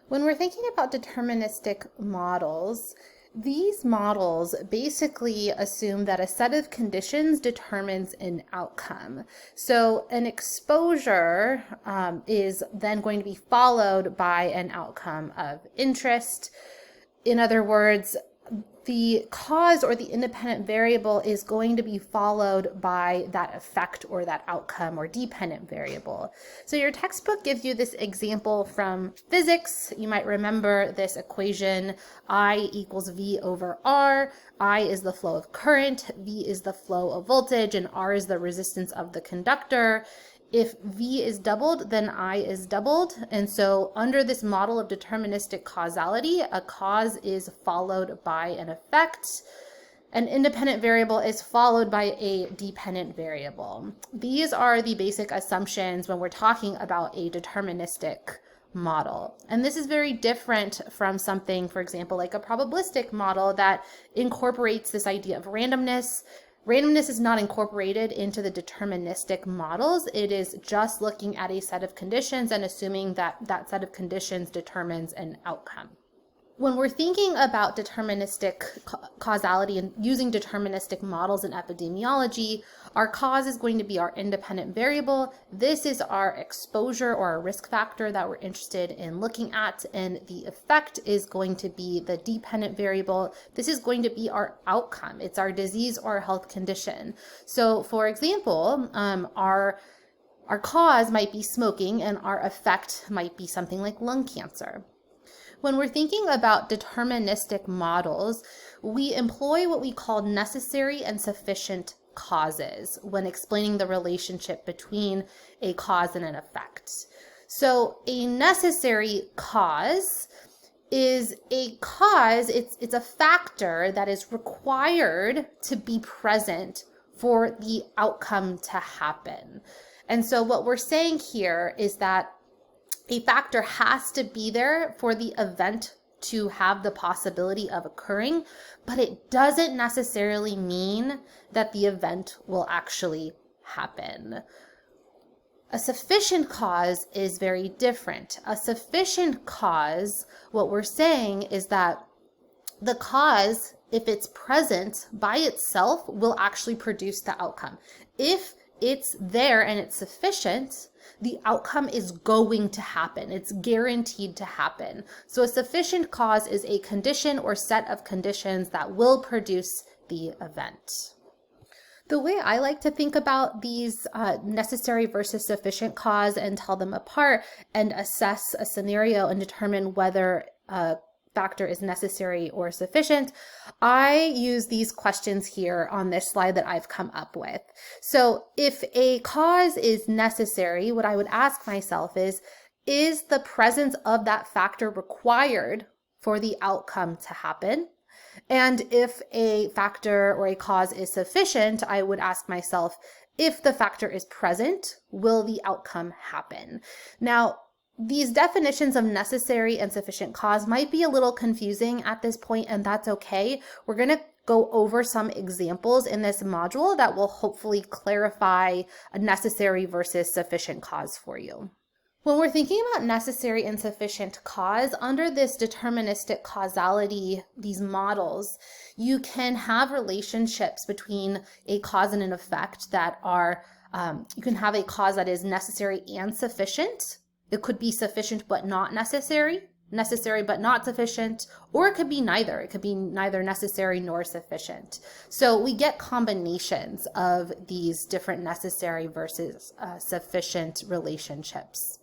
When we're thinking about deterministic models, these models basically assume that a set of conditions determines an outcome. So an exposure is then going to be followed by an outcome of interest. In other words, the cause or the independent variable is going to be followed by that effect or that outcome or dependent variable. So your textbook gives you this example from physics. You might remember this equation, I equals V over R. I is the flow of current, V is the flow of voltage, and R is the resistance of the conductor. If V is doubled, then I is doubled. And so under this model of deterministic causality, a cause is followed by an effect. An independent variable is followed by a dependent variable. These are the basic assumptions when we're talking about a deterministic model. And this is very different from something, for example, like a probabilistic model that incorporates this idea of randomness. Randomness is not incorporated into the deterministic models. It is just looking at a set of conditions and assuming that that set of conditions determines an outcome. When we're thinking about deterministic causality and using deterministic models in epidemiology, our cause is going to be our independent variable. This is our exposure or our risk factor that we're interested in looking at, and the effect is going to be the dependent variable. This is going to be our outcome. It's our disease or health condition. So for example, our cause might be smoking and our effect might be something like lung cancer. When we're thinking about deterministic models, we employ what we call necessary and sufficient causes when explaining the relationship between a cause and an effect. So a necessary cause is a cause, it's a factor that is required to be present for the outcome to happen. And so what we're saying here is that a factor has to be there for the event to have the possibility of occurring, but it doesn't necessarily mean that the event will actually happen. A sufficient cause is very different. A sufficient cause, what we're saying is that the cause, if it's present by itself, will actually produce the outcome. If it's there and it's sufficient, the outcome is going to happen. It's guaranteed to happen. So a sufficient cause is a condition or set of conditions that will produce the event. The way I like to think about these necessary versus sufficient cause and tell them apart and assess a scenario and determine whether a factor is necessary or sufficient, I use these questions here on this slide that I've come up with. So if a cause is necessary, what I would ask myself is the presence of that factor required for the outcome to happen? And if a factor or a cause is sufficient, I would ask myself, if the factor is present, will the outcome happen? Now, these definitions of necessary and sufficient cause might be a little confusing at this point, and that's okay. We're going to go over some examples in this module that will hopefully clarify a necessary versus sufficient cause for you. When we're thinking about necessary and sufficient cause, under this deterministic causality, these models, you can have relationships between a cause and an effect that are, you can have a cause that is necessary and sufficient. It could be sufficient but not necessary but not sufficient, or it could be neither. It could be neither necessary nor sufficient. So we get combinations of these different necessary versus sufficient relationships.